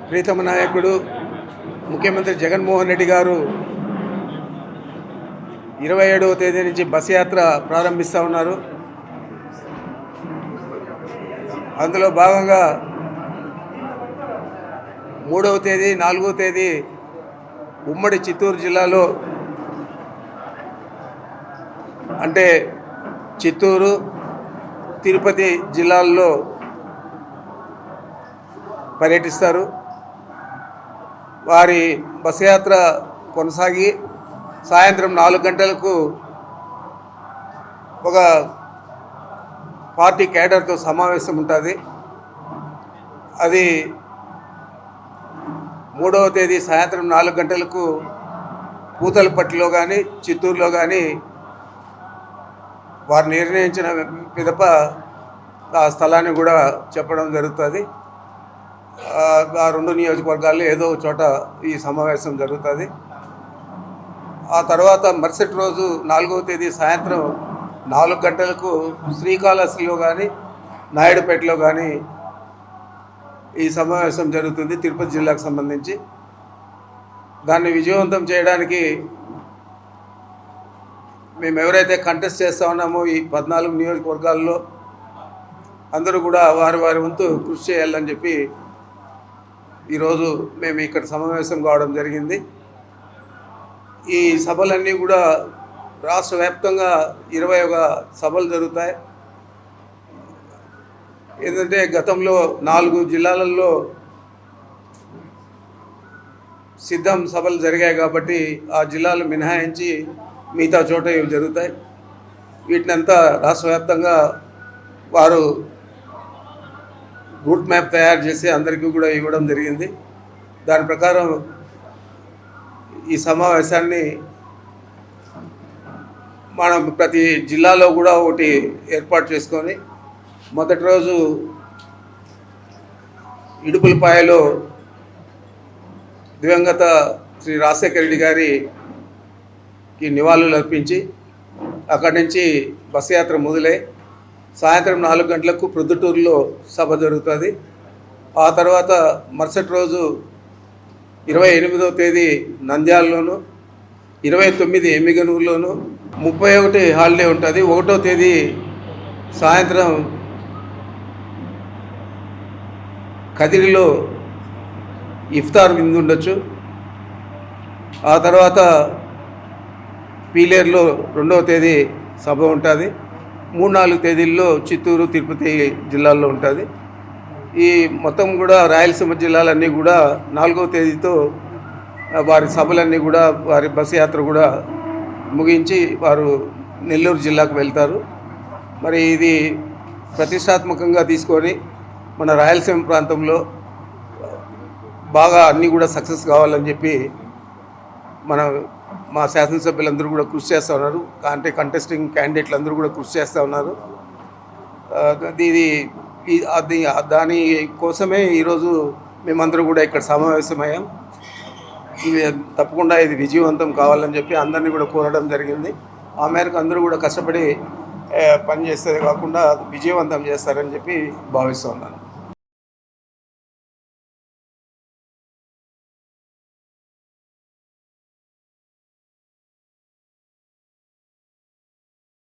ప్రీతమ నాయకుడు ముఖ్యమంత్రి జగన్మోహన్ రెడ్డి గారు 27వ తేదీ నుంచి బస్ యాత్ర ప్రారంభిస్తూ ఉన్నారు. అందులో భాగంగా 3వ తేదీ 4వ తేదీ ఉమ్మడి చిత్తూరు జిల్లాలో అంటే చిత్తూరు తిరుపతి జిల్లాల్లో పర్యటిస్తారు. వారి బస్ యాత్ర కొనసాగి సాయంత్రం 4 గంటలకు ఒక పార్టీ కేడర్తో సమావేశం ఉంటుంది. అది 3వ తేదీ సాయంత్రం 4 గంటలకు పూతలపట్టిలో కానీ చిత్తూరులో కానీ వారు నిర్ణయించిన పిదప ఆ స్థలాన్ని కూడా చెప్పడం జరుగుతుంది. ఆ 2 నియోజకవర్గాల్లో ఏదో చోట ఈ సమావేశం జరుగుతుంది. ఆ తర్వాత మరుసటి రోజు 4వ తేదీ సాయంత్రం 4 గంటలకు శ్రీకాళహస్తిలో కానీ నాయుడుపేటలో కానీ ఈ సమావేశం జరుగుతుంది తిరుపతి జిల్లాకు సంబంధించి. దాన్ని విజయవంతం చేయడానికి మేము ఎవరైతే కంటెస్ట్ చేస్తూ ఉన్నామో ఈ 14 నియోజకవర్గాల్లో అందరూ కూడా వారి వారి వంతు కృషి చేయాలని చెప్పి ఈరోజు మేము ఇక్కడ సమావేశం కావడం జరిగింది. ఈ సభలన్నీ కూడా రాష్ట్ర వ్యాప్తంగా 21 సభలు జరుగుతాయి. ఏంటంటే గతంలో 4 జిల్లాలలో సిద్ధం సభలు జరిగాయి కాబట్టి ఆ జిల్లాలు మినహాయించి మిగతా చోట ఇవి జరుగుతాయి. వీటినంతా రాష్ట్ర వ్యాప్తంగా వారు రూట్ మ్యాప్ తయారు చేసి అందరికీ కూడా ఇవ్వడం జరిగింది. దాని ప్రకారం ఈ సమావేశాన్ని మనం ప్రతి జిల్లాలో కూడా ఒకటి ఏర్పాటు చేసుకొని మొదటి రోజు ఇడుపులపాయలో దివంగత శ్రీ రాజశేఖర రెడ్డి గారికి నివాళులు అర్పించి అక్కడి నుంచి బస్ యాత్ర మొదలై సాయంత్రం 4 గంటలకు ప్రొద్దుటూరులో సభ జరుగుతుంది. ఆ తర్వాత మరుసటి రోజు 28వ తేదీ నంద్యాలలోను, 29 ఎమ్మిగనూరులోను, 31 హాలిడే ఉంటుంది. 1వ తేదీ సాయంత్రం కదిరిలో ఇఫ్తార్ విందు ఉండొచ్చు. ఆ తర్వాత పీలేరులో 2వ తేదీ సభ ఉంటుంది. 3-4 తేదీల్లో చిత్తూరు తిరుపతి జిల్లాల్లో ఉంటుంది. ఈ మొత్తం కూడా రాయలసీమ జిల్లాలన్నీ కూడా 4వ తేదీతో వారి సభలన్నీ కూడా వారి బస్సు యాత్ర కూడా ముగించి వారు నెల్లూరు జిల్లాకు వెళ్తారు. మరి ఇది ప్రతిష్టాత్మకంగా తీసుకొని మన రాయలసీమ ప్రాంతంలో బాగా అన్నీ కూడా సక్సెస్ కావాలని చెప్పి మా శాసనసభ్యులందరూ కూడా కృషి చేస్తూ ఉన్నారు. అంటే కంటెస్టింగ్ క్యాండిడేట్లు అందరూ కూడా కృషి చేస్తూ ఉన్నారు. దాని కోసమే ఈరోజు మేమందరూ కూడా ఇక్కడ సమావేశమయ్యాం. ఇది తప్పకుండా ఇది విజయవంతం కావాలని చెప్పి అందరినీ కూడా కోరడం జరిగింది. ఆ మేరకు అందరూ కూడా కష్టపడి పనిచేసేది కాకుండా విజయవంతం చేస్తారని చెప్పి భావిస్తూ ఉన్నాను.